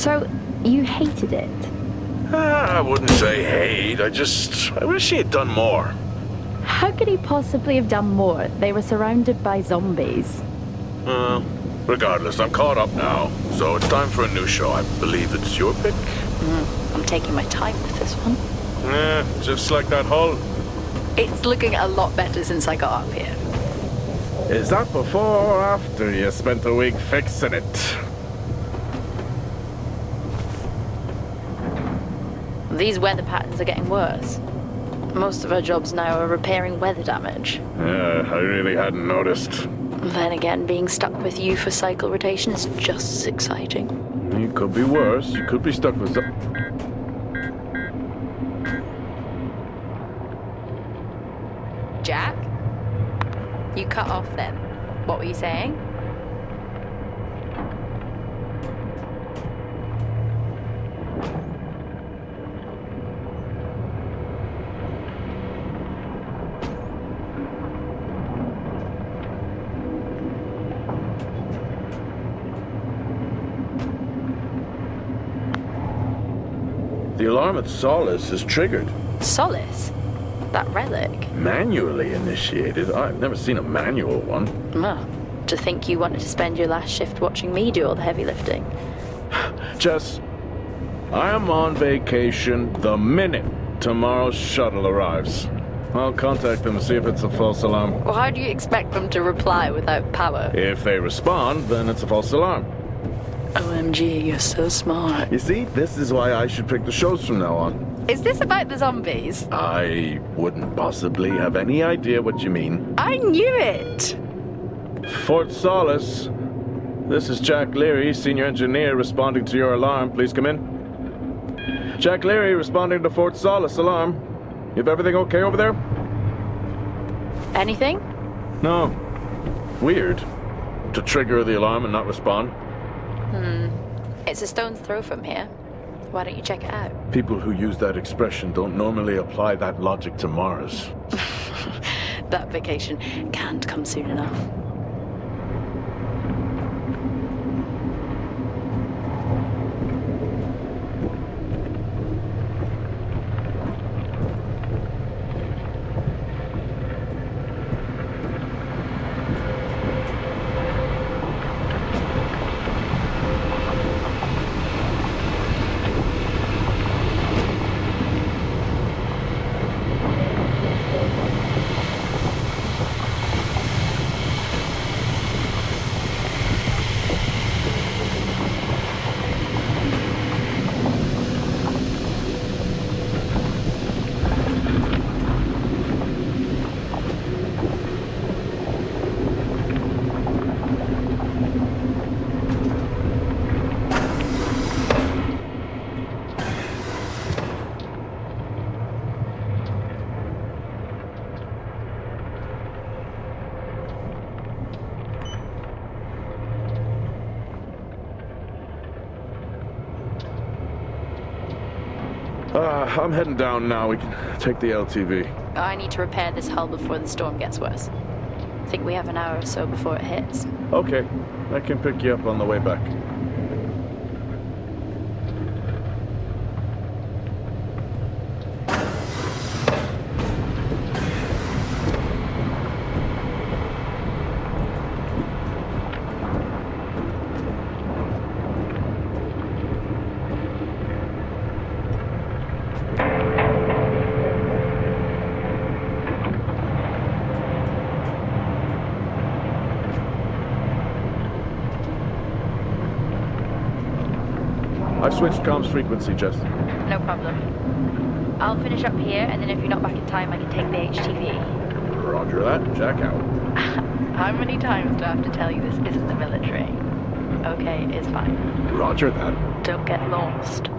So, you hated it? I wouldn't say hate. I wish he had done more. How could he possibly have done more? They were surrounded by zombies. Regardless, I'm caught up now. So it's time for a new show. I believe it's your pick. I'm taking my time with this one. Just like that hull. It's looking a lot better since I got up here. Is that before or after you spent a week fixing it? These weather patterns are getting worse. Most of our jobs now are repairing weather damage. Yeah, I really hadn't noticed. Then again, being stuck with you for cycle rotation is just as exciting. It could be worse. You could be stuck with Jack? You cut off then. What were you saying? The alarm at Solis is triggered. Solis? That relic? Manually initiated? I've never seen a manual one. To think you wanted to spend your last shift watching me do all the heavy lifting. Jess, I am on vacation the minute tomorrow's shuttle arrives. I'll contact them to see if it's a false alarm. Well, how do you expect them to reply without power? If they respond, then it's a false alarm. OMG, you're so smart. You see, this is why I should pick the shows from now on. Is this about the zombies? I wouldn't possibly have any idea what you mean. I knew it! Fort Solis. This is Jack Leary, senior engineer, responding to your alarm. Please come in. Jack Leary, responding to Fort Solis alarm. You have everything okay over there? Anything? No. Weird. To trigger the alarm and not respond. It's a stone's throw from here. Why don't you check it out? People who use that expression don't normally apply that logic to Mars. That vacation can't come soon enough. I'm heading down now. We can take the LTV. I need to repair this hull before the storm gets worse. I think we have an hour or so before it hits. Okay. I can pick you up on the way back. I've switched comms frequency, Jess. No problem. I'll finish up here, and then if you're not back in time, I can take the HTV. Roger that. Jack out. How many times do I have to tell you this isn't the military? Okay, it's fine. Roger that. Don't get lost.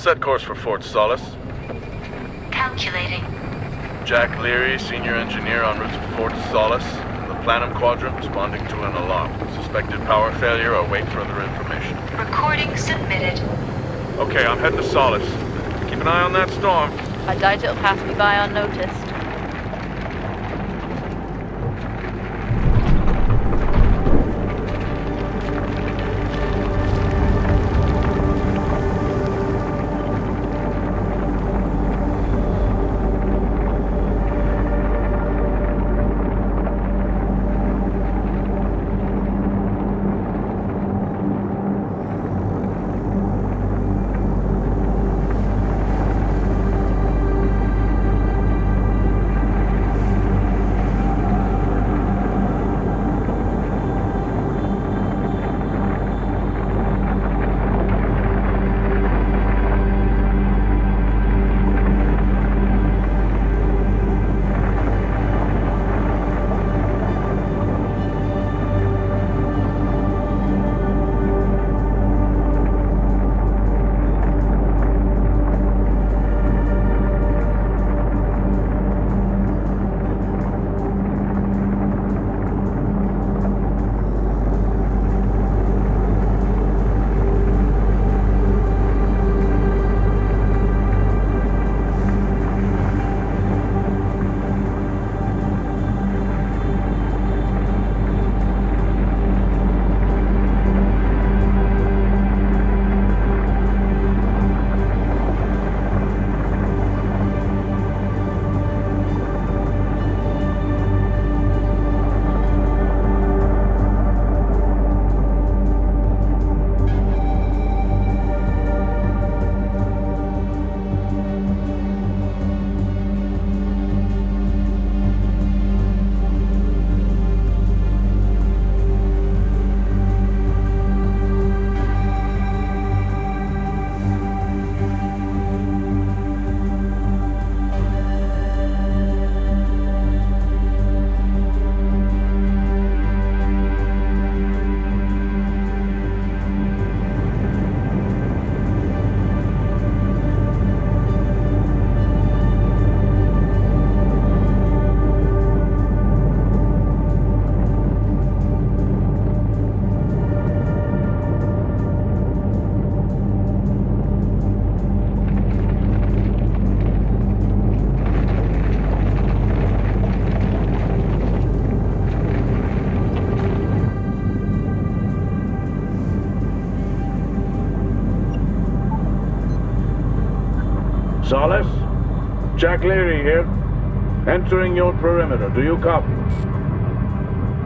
set course for Fort Solis. Calculating. Jack Leary, senior engineer en route to Fort Solis. The Planum Quadrant responding to an alarm. Suspected power failure. Await further information. Recording submitted. Okay, I'm heading to Solis. Keep an eye on that storm. I doubt it'll pass me by unnoticed. Solis? Jack Leary here. Entering your perimeter. Do you copy?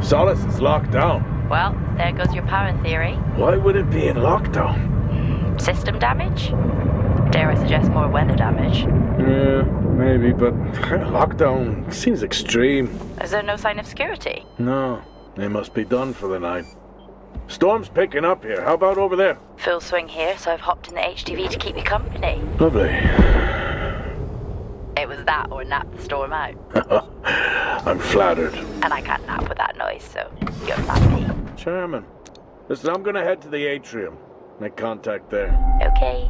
Solis is locked down. Well, there goes your power theory. Why would it be in lockdown? System damage? Dare I suggest more weather damage? Yeah, maybe, but lockdown seems extreme. Is there no sign of security? No, they must be done for the night. Storm's picking up here. How about over there? Full swing here, so I've hopped in the HTV to keep you company. Lovely. It was that or nap the storm out. I'm flattered. And I can't nap with that noise, so you're happy. Chairman. Listen, I'm gonna head to the atrium. Make contact there. Okay.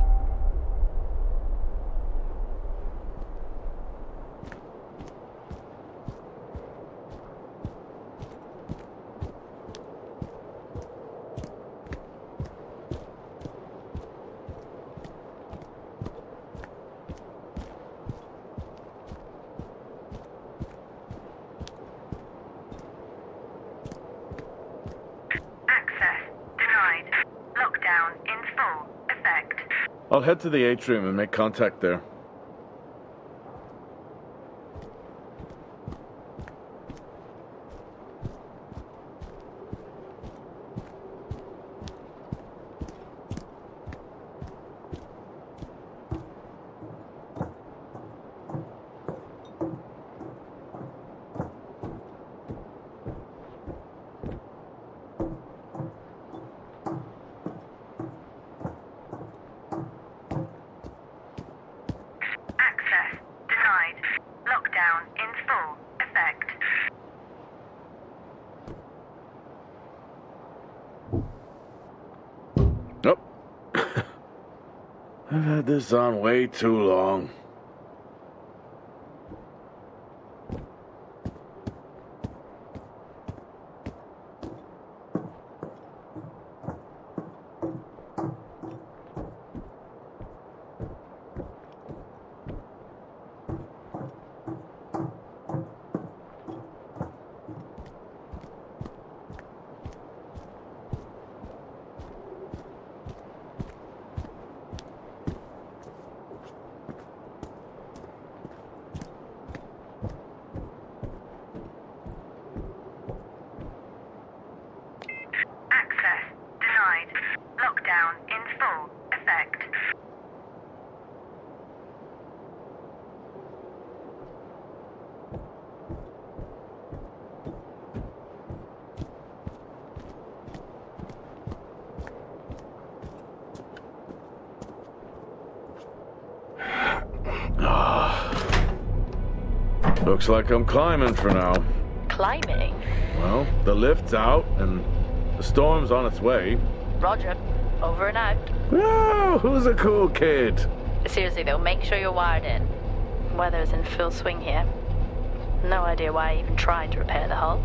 I'll head to the atrium and make contact there. I've had this on way too long. Access denied. Lockdown in full effect. Looks like I'm climbing for now. Climbing? Well, the lift's out and the storm's on its way. Roger. Over and out. Oh, who's a cool kid? Seriously though, make sure you're wired in. Weather is in full swing here. No idea why I even tried to repair the hull.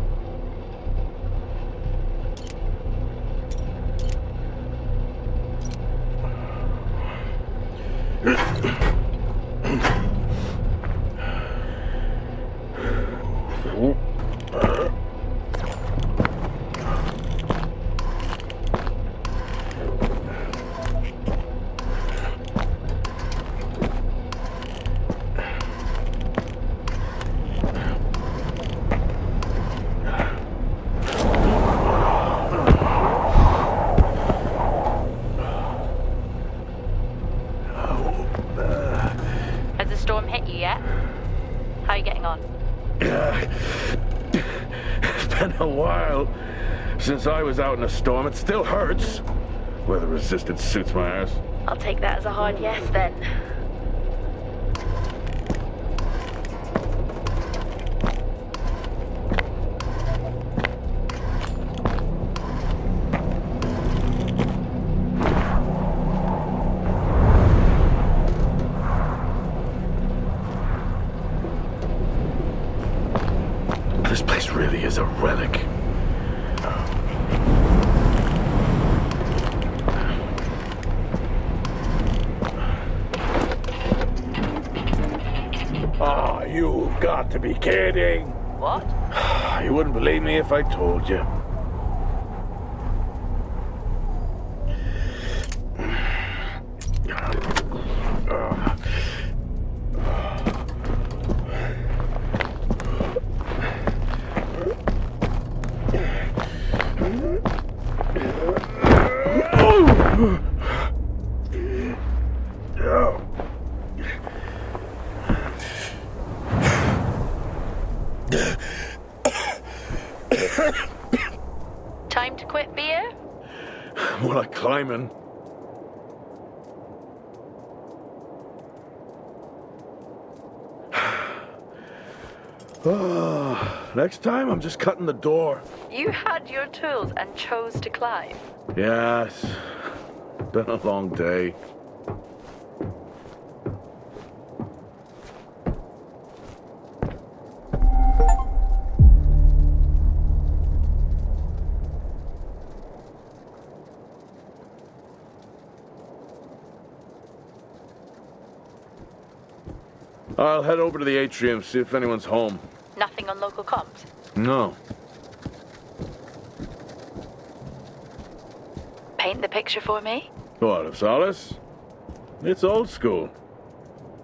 Has the storm hit you yet? How are you getting on? It's been a while since I was out in a storm. It still hurts. Weather resistance suits my ass. I'll take that as a hard yes then. This place really is a relic. Ah, you've got to be kidding. What? You wouldn't believe me if I told you. Time to quit beer? More like climbing. Next time, I'm just cutting the door. You had your tools and chose to climb. Yes. Been a long day. I'll head over to the atrium, see if anyone's home. Nothing on local comms? No. Paint the picture for me? What, of Solis? It's old school.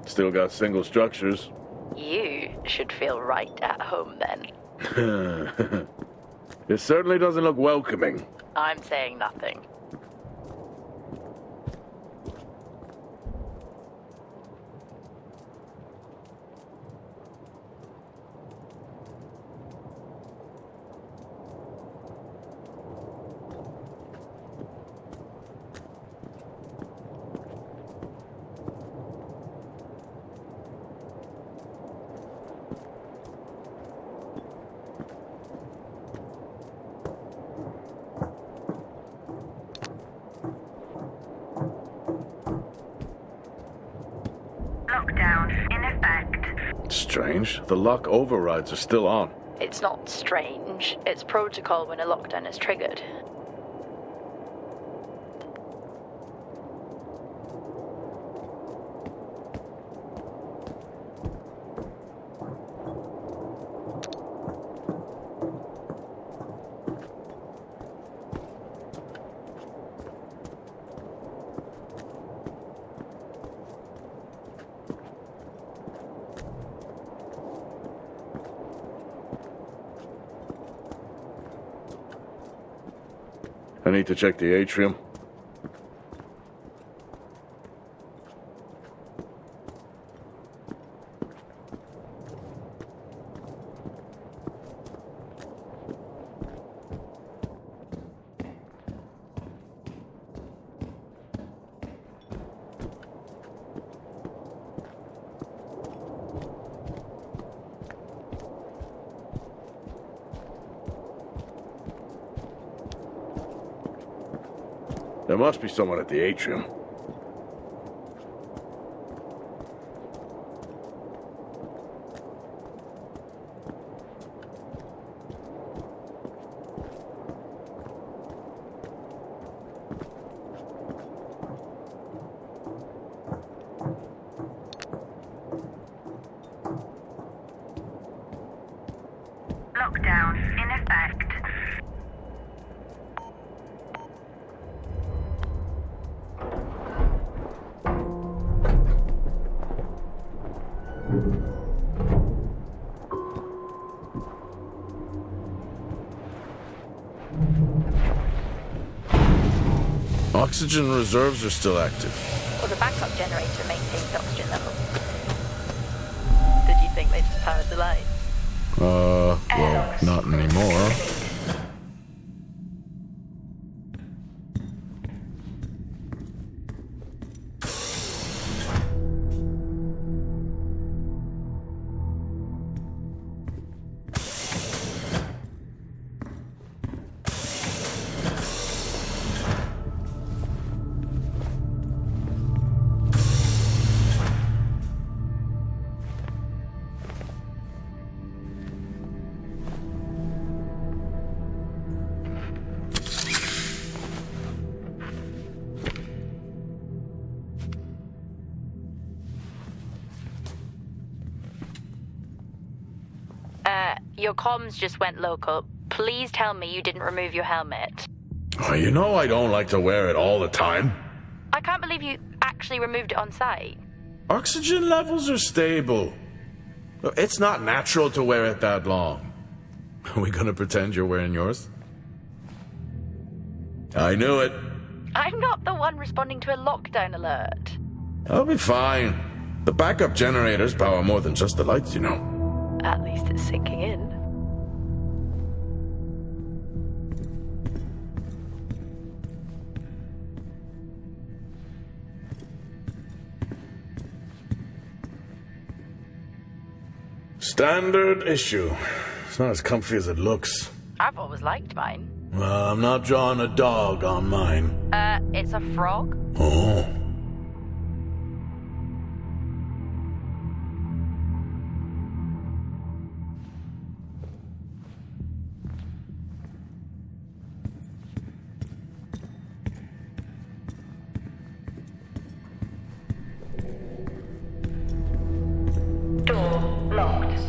Still got single structures. You should feel right at home then. It certainly doesn't look welcoming. I'm saying nothing. strange. The lock overrides are still on. It's not strange. It's protocol when a lockdown is triggered. I need to check the atrium. There must be someone at the atrium. Lockdown in effect. Oxygen reserves are still active. Well, the backup generator maintains oxygen level. Did you think they just powered the light? Well, not anymore. Your comms just went local. Please tell me you didn't remove your helmet. Oh, you know I don't like to wear it all the time. I can't believe you actually removed it on site. Oxygen levels are stable. It's not natural to wear it that long. Are we gonna pretend you're wearing yours? I knew it. I'm not the one responding to a lockdown alert. I'll be fine. The backup generators power more than just the lights, you know. At least it's sinking in. Standard issue. It's not as comfy as it looks. I've always liked mine. Well, I'm not drawing a dog on mine. It's a frog? Oh. Door locked.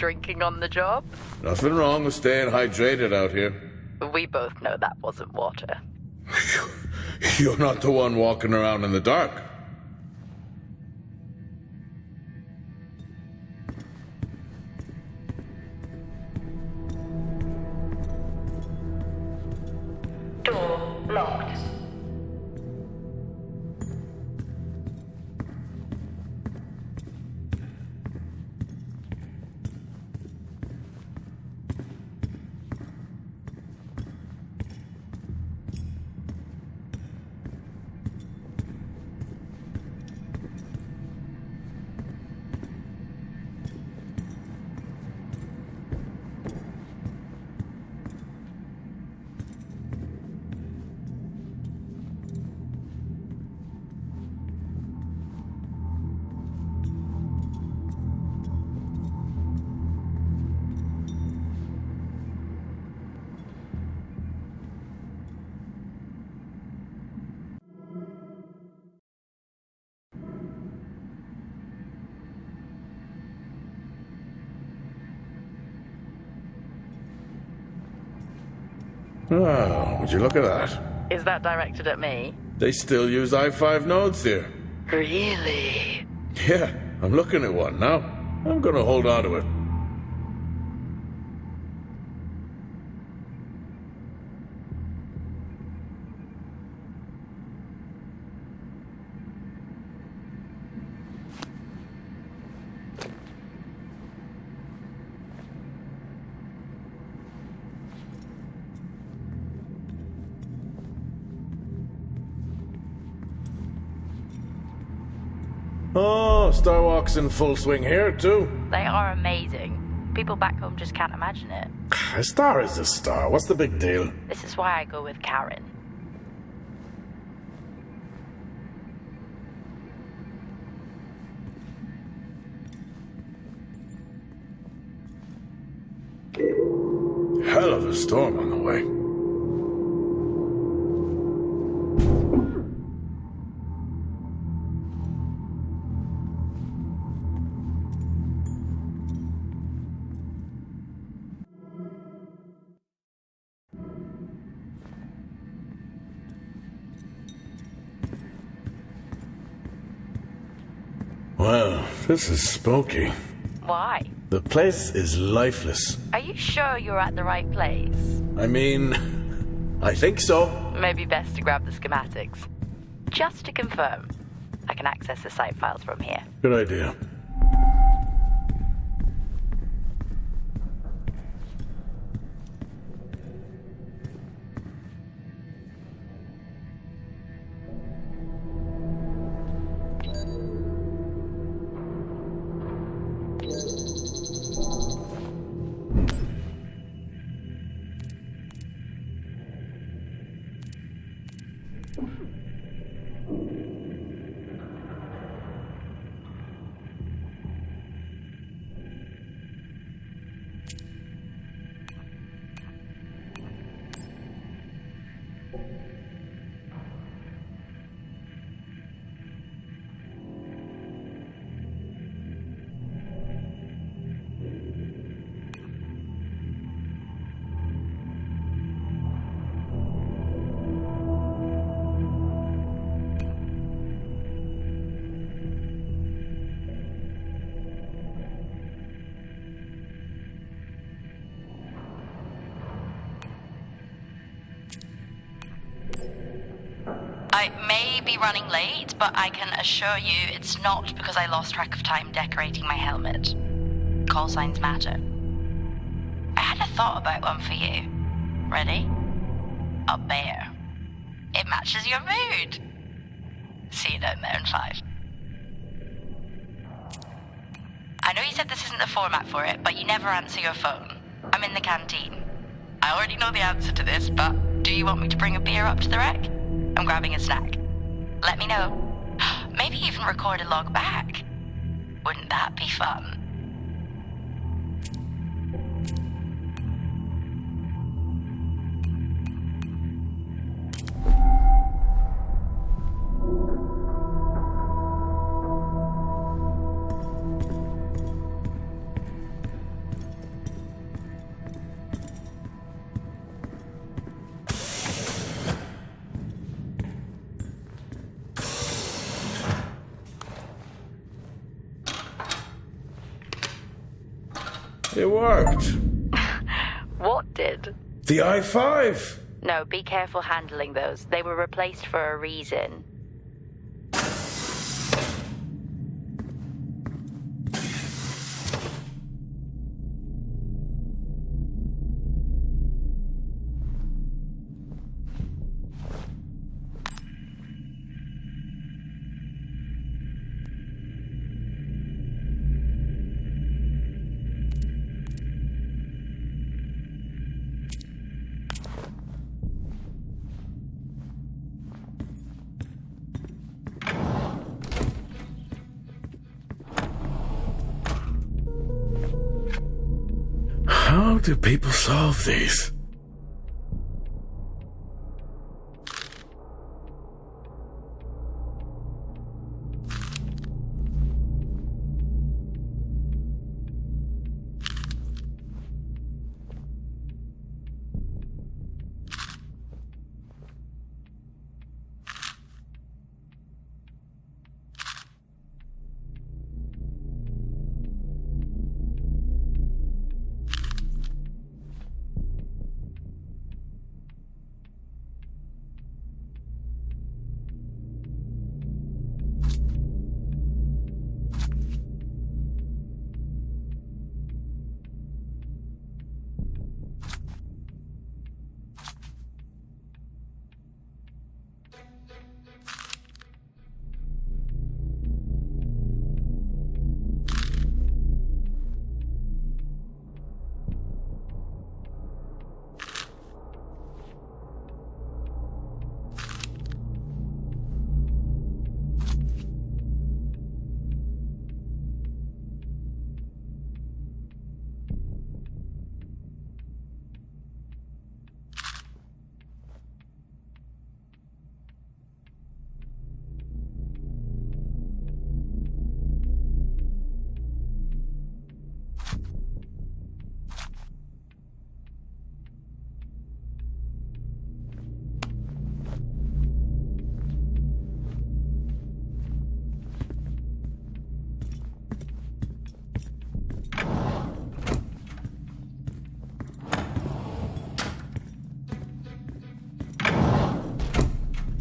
drinking on the job? Nothing wrong with staying hydrated out here. We both know that wasn't water. You're not the one walking around in the dark. Door locked. Oh, would you look at that? Is that directed at me? They still use i5 nodes here. Really? Yeah, I'm looking at one now. I'm gonna hold on to it. Oh, Starwalk's in full swing here, too. They are amazing. People back home just can't imagine it. A star is a star. What's the big deal? This is why I go with Karen. Hell of a storm on the way. Well, this is spooky. Why? The place is lifeless. Are you sure you're at the right place? I mean, I think so. Maybe best to grab the schematics. Just to confirm, I can access the site files from here. Good idea. I may be running late, but I can assure you it's not because I lost track of time decorating my helmet. Call signs matter. I had a thought about one for you. Ready? A bear. It matches your mood. See you down there in 5. I know you said this isn't the format for it, but you never answer your phone. I'm in the canteen. I already know the answer to this, but do you want me to bring a beer up to the wreck? I'm grabbing a snack. Let me know. Maybe even record a log back. Wouldn't that be fun? It worked. What did? The I-5. No, be careful handling those. They were replaced for a reason. How do people solve these?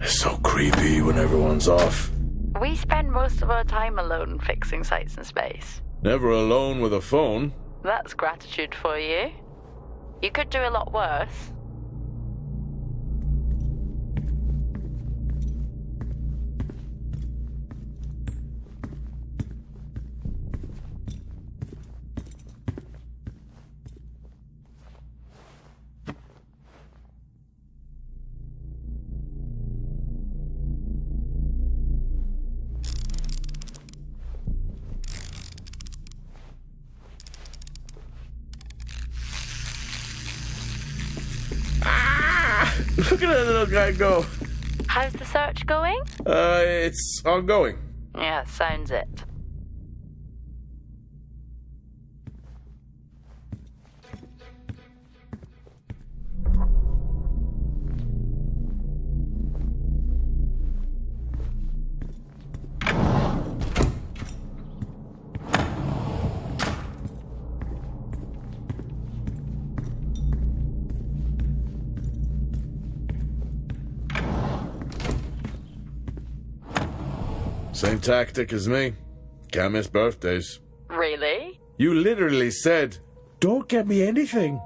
So creepy when everyone's off. We spend most of our time alone fixing sites in space. Never alone with a phone. That's gratitude for you. You could do a lot worse. Look at that little guy go. How's the search going? It's ongoing. Yeah, sounds it. Same tactic as me. Can't miss birthdays. Really? You literally said, "Don't get me anything."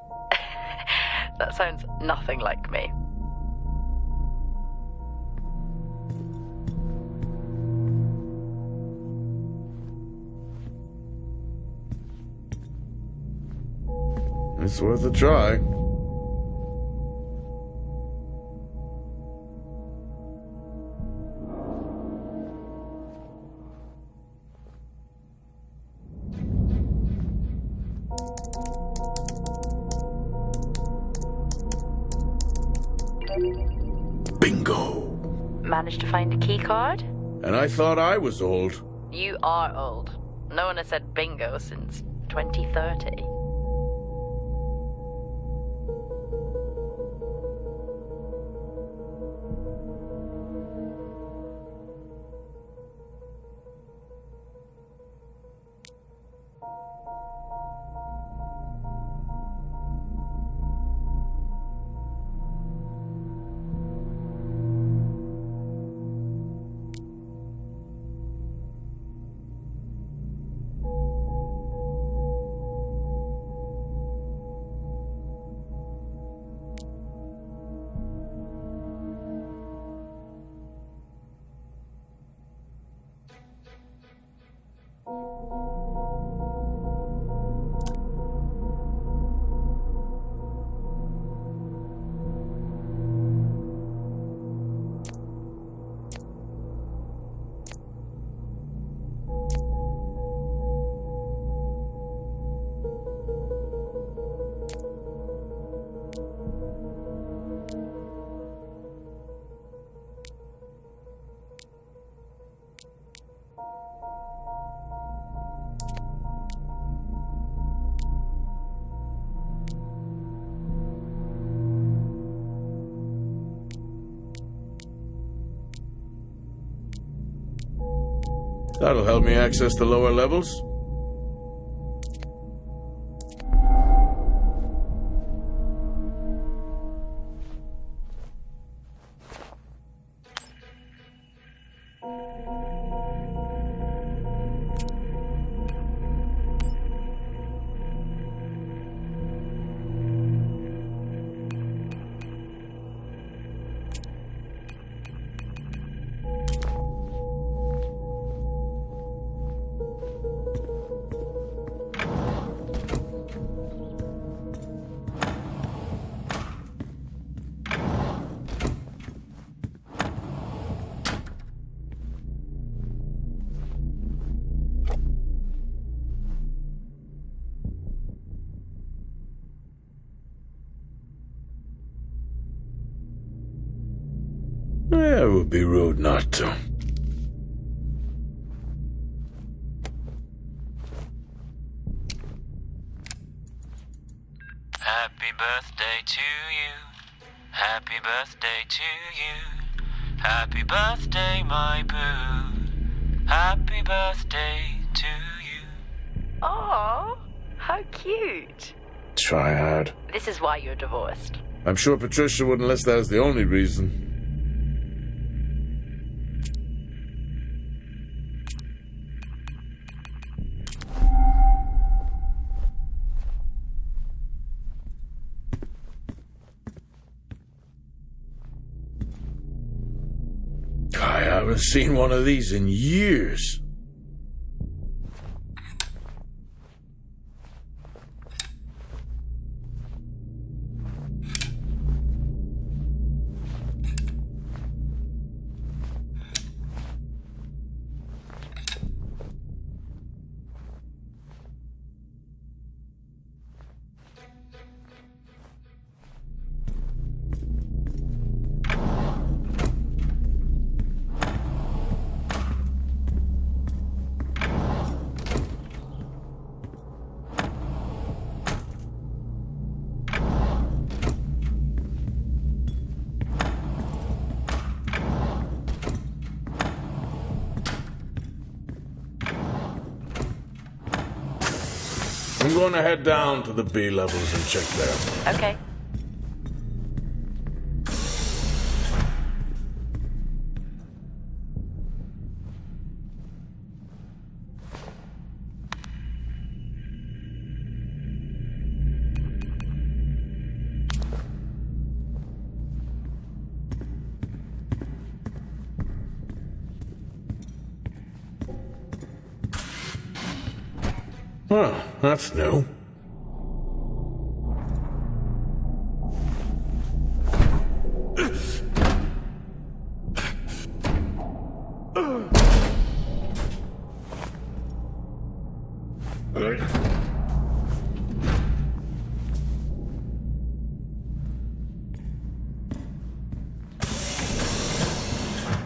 That sounds nothing like me. It's worth a try. Bingo! Managed to find a key card? And I thought I was old. You are old. No one has said bingo since 2030. That'll help me access the lower levels. It would be rude not to. Happy birthday to you. Happy birthday to you. Happy birthday, my boo. Happy birthday to you. Aww, how cute. Try hard. This is why you're divorced. I'm sure Patricia wouldn't list that as the only reason. I haven't seen one of these in years. I'm going to head down to the B levels and check there. Okay. Well, that's new.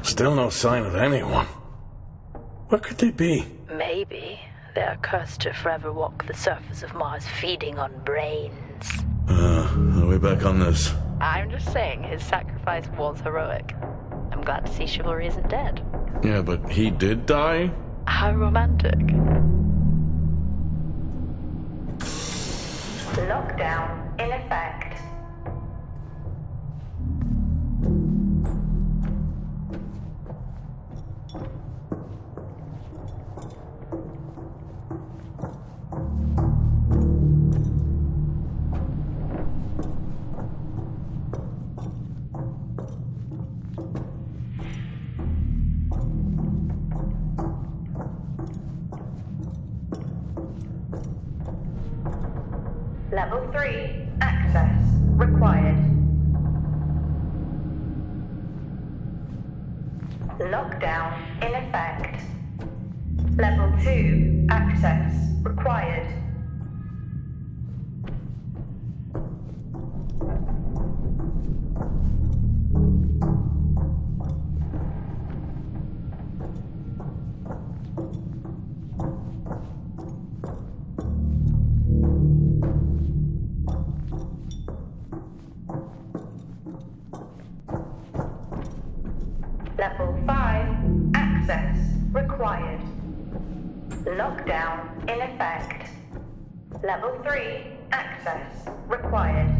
Still no sign of anyone. Where could they be? Maybe they're cursed to forever walk the surface of Mars feeding on brains. Are we back on this? I'm just saying his sacrifice was heroic. I'm glad to see chivalry isn't dead. Yeah, but he did die? How romantic. Lockdown in effect. Level 3, access required. Lockdown in effect. Level 2, access required. Level 5, access required. Lockdown in effect. Level 3 access required.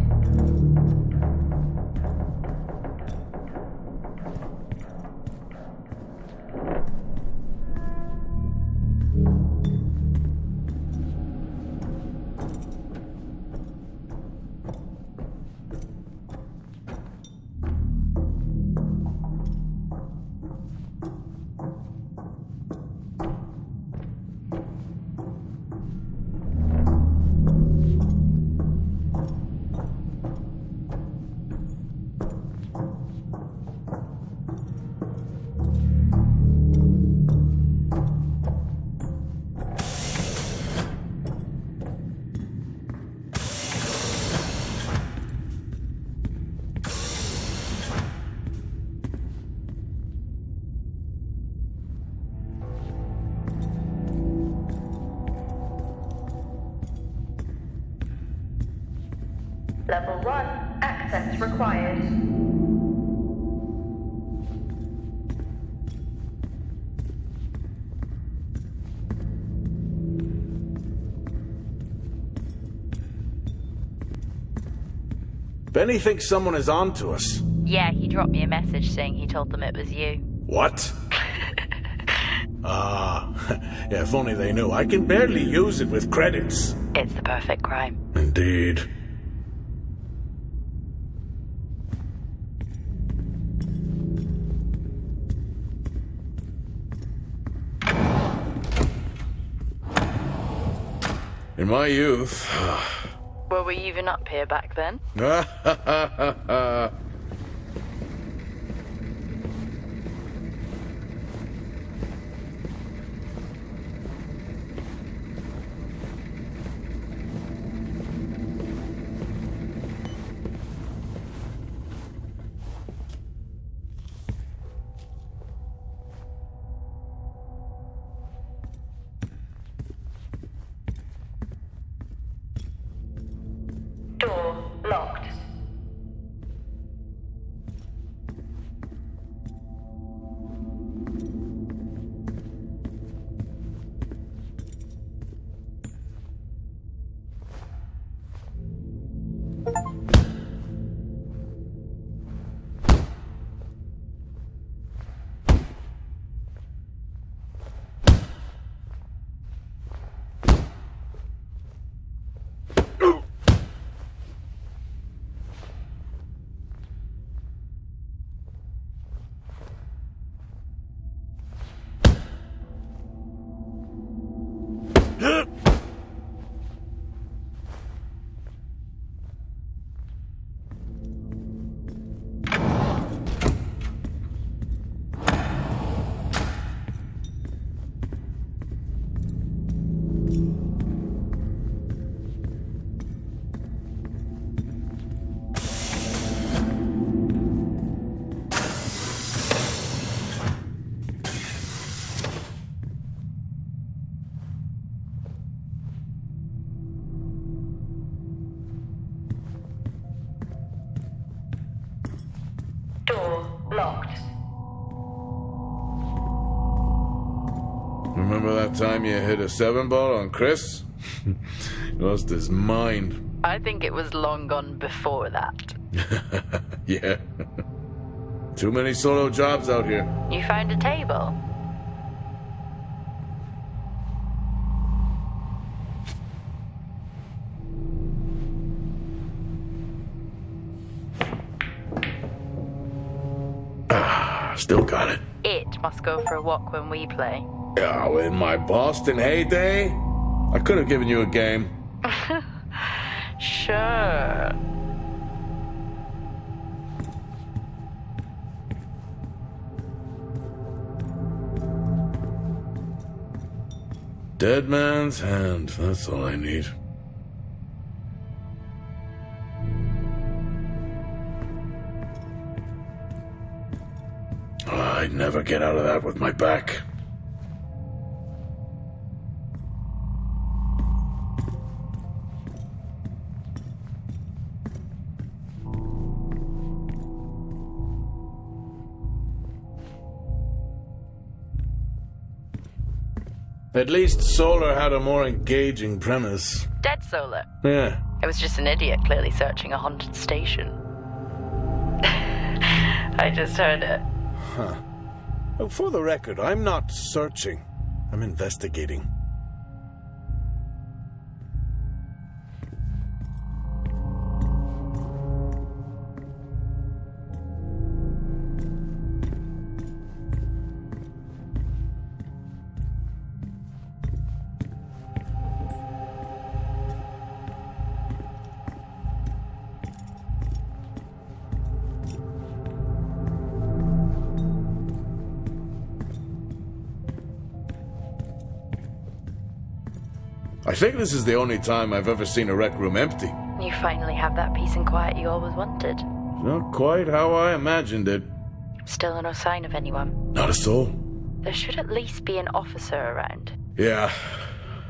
Level 1 access required. Benny thinks someone is on to us. Yeah, he dropped me a message saying he told them it was you. What? Yeah, if only they knew. I can barely use it with credits. It's the perfect crime. Indeed. In my youth... Were we even up here back then? Door locked. Door locked. Remember that time you hit a 7-ball on Chris? He lost his mind. I think it was long gone before that. Yeah. Too many solo jobs out here. You found a table? Still got it. It must go for a walk when we play. Oh, in my Boston heyday, I could have given you a game. Sure. Dead man's hand, that's all I need. I'd never get out of that with my back. At least Solar had a more engaging premise. Dead Solar. Yeah. It was just an idiot clearly searching a haunted station. I just heard it. Huh. Well, for the record, I'm not searching. I'm investigating. I think this is the only time I've ever seen a rec room empty. You finally have that peace and quiet you always wanted. Not quite how I imagined it. Still no sign of anyone. Not a soul. There should at least be an officer around. Yeah,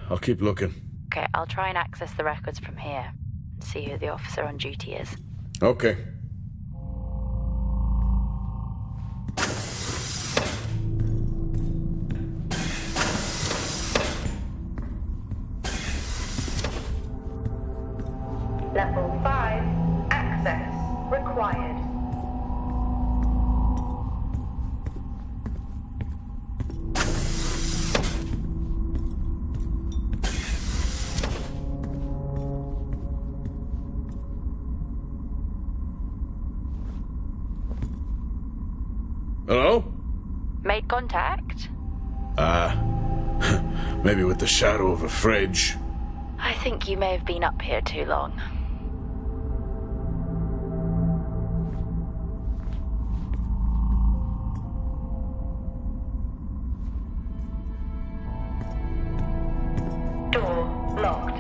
I'll keep looking. Okay, I'll try and access the records from here. See who the officer on duty is. Okay. Level 5, access required. Hello? Made contact? Maybe with the shadow of a fridge. I think you may have been up here too long. Door locked.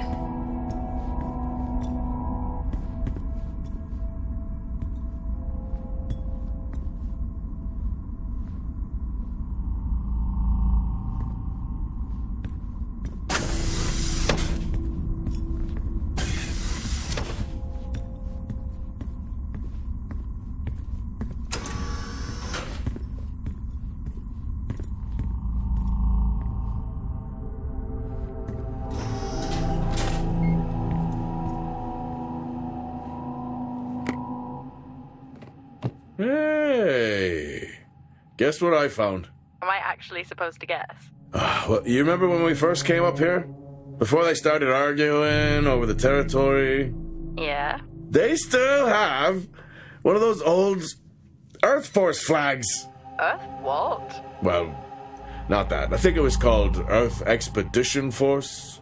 Hey! Guess what I found? Am I actually supposed to guess? Well, you remember when we first came up here? Before they started arguing over the territory? Yeah? They still have one of those old Earth Force flags. Earth what? Well, not that. I think it was called Earth Expedition Force.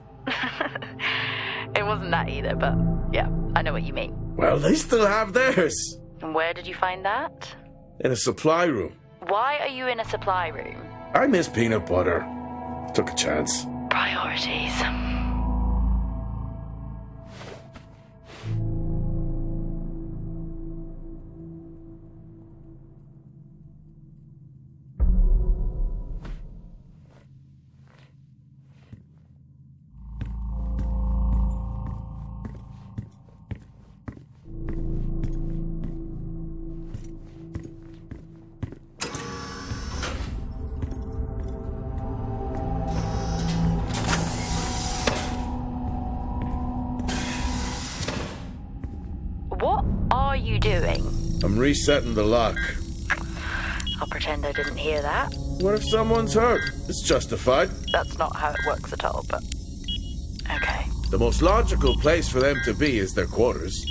It wasn't that either, but yeah, I know what you mean. Well, they still have theirs. And where did you find that? In a supply room. Why are you in a supply room? I miss peanut butter. Took a chance. Priorities. What are you doing? I'm resetting the lock. I'll pretend I didn't hear that. What if someone's hurt? It's justified. That's not how it works at all, but... Okay. The most logical place for them to be is their quarters.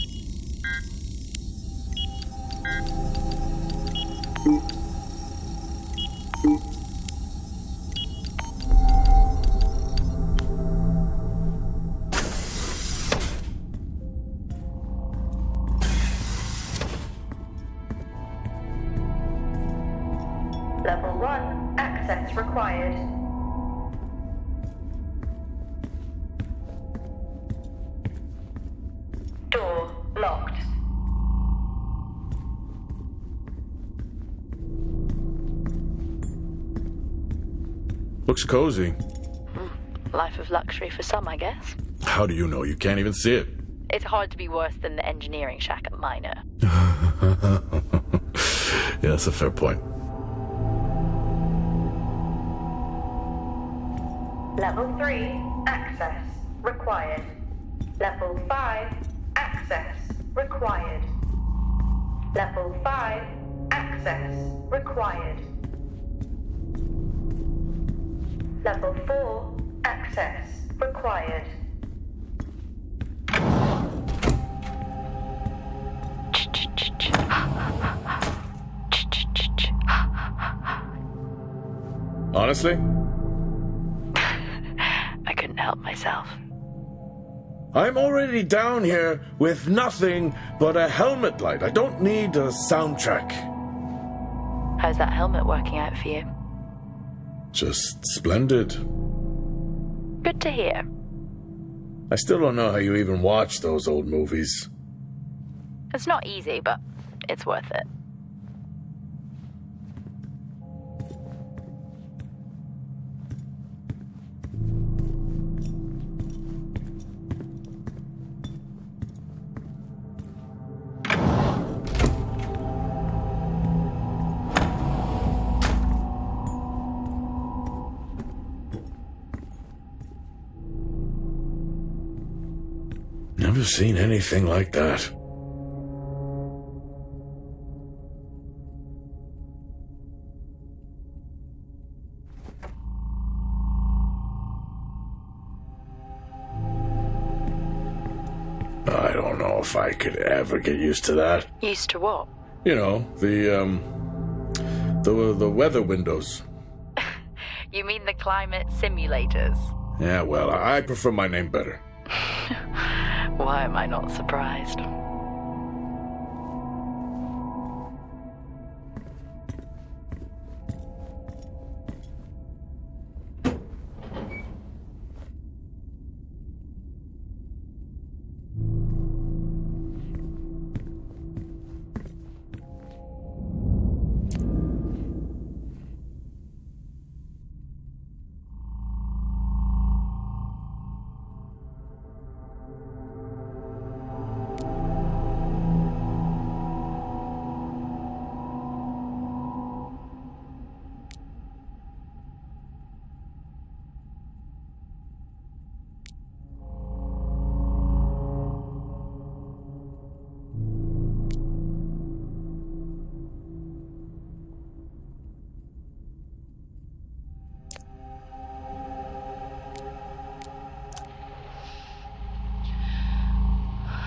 Level 1, access required. Door locked. Looks cozy. Life of luxury for some, I guess. How do you know? You can't even see it. It's hard to be worse than the engineering shack at Minor. Yeah, that's a fair point. Level 3, access required. Level 5, access required. Level 5, access required. Level 4, access required. Honestly? I couldn't help myself. I'm already down here with nothing but a helmet light. I don't need a soundtrack. How's that helmet working out for you? Just splendid. Good to hear. I still don't know how you even watch those old movies. It's not easy, but it's worth it. Never seen anything like that. I don't know if I could ever get used to that. Used to what? You know, the weather windows. You mean the climate simulators? Yeah, well, I prefer my name better. Why am I not surprised?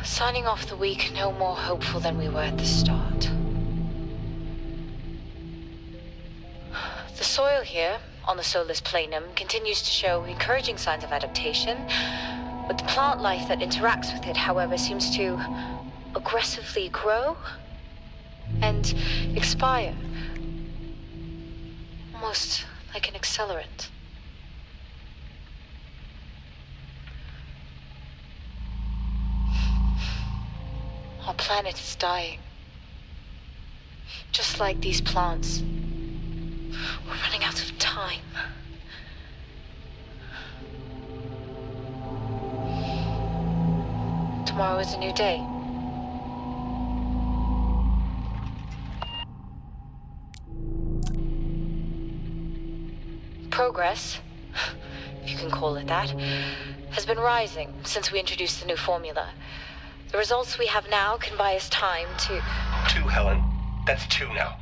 Signing off the week no more hopeful than we were at the start. The soil here, on the Solis planum, continues to show encouraging signs of adaptation, but the plant life that interacts with it, however, seems to aggressively grow and expire. Almost like an accelerant. Our planet is dying. Just like these plants. We're running out of time. Tomorrow is a new day. Progress, if you can call it that, has been rising since we introduced the new formula. The results we have now can buy us time to... 2, Helen. That's 2 now.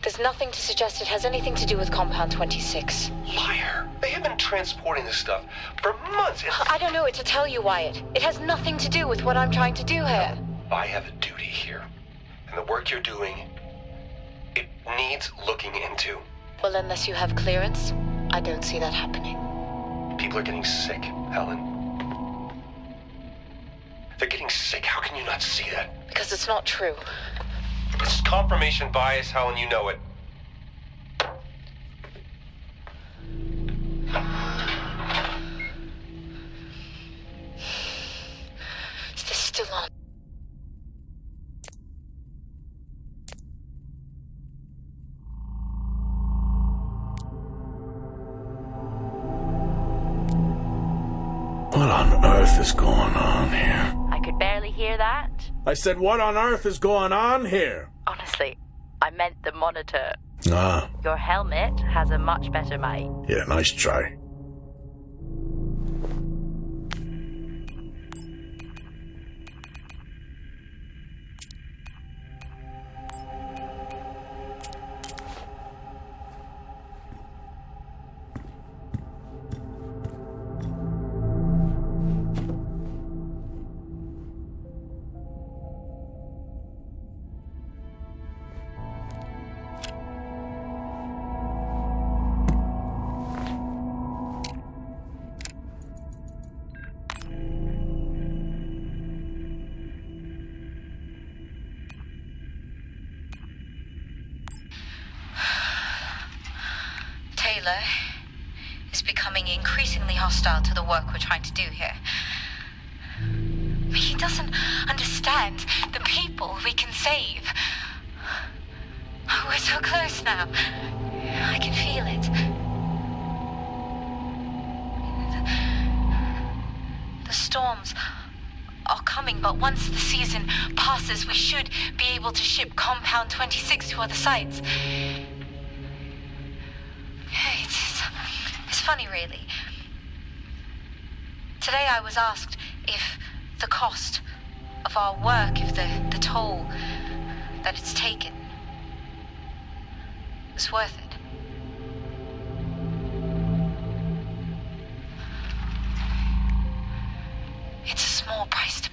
There's nothing to suggest it has anything to do with Compound 26. Liar. They have been transporting this stuff for months. I don't know what to tell you, Wyatt. It has nothing to do with what I'm trying to do here. I have a duty here. And the work you're doing, it needs looking into. Well, unless you have clearance, I don't see that happening. People are getting sick, Helen. They're getting sick. How can you not see that? Because it's not true. This is confirmation bias, Helen. You know it. Is this still on? What on earth is going on here? I could barely hear that. I said, what on earth is going on here? Honestly, I meant the monitor. Ah, Your helmet has a much better mic. yeah, nice try. jailer is becoming increasingly hostile to the work we're trying to do here. He doesn't understand the people we can save. We're so close now. I can feel it. The storms are coming, but once the season passes, we should be able to ship Compound 26 to other sites. It's funny, really. Today I was asked if the cost of our work, if the toll that it's taken is worth it. It's a small price to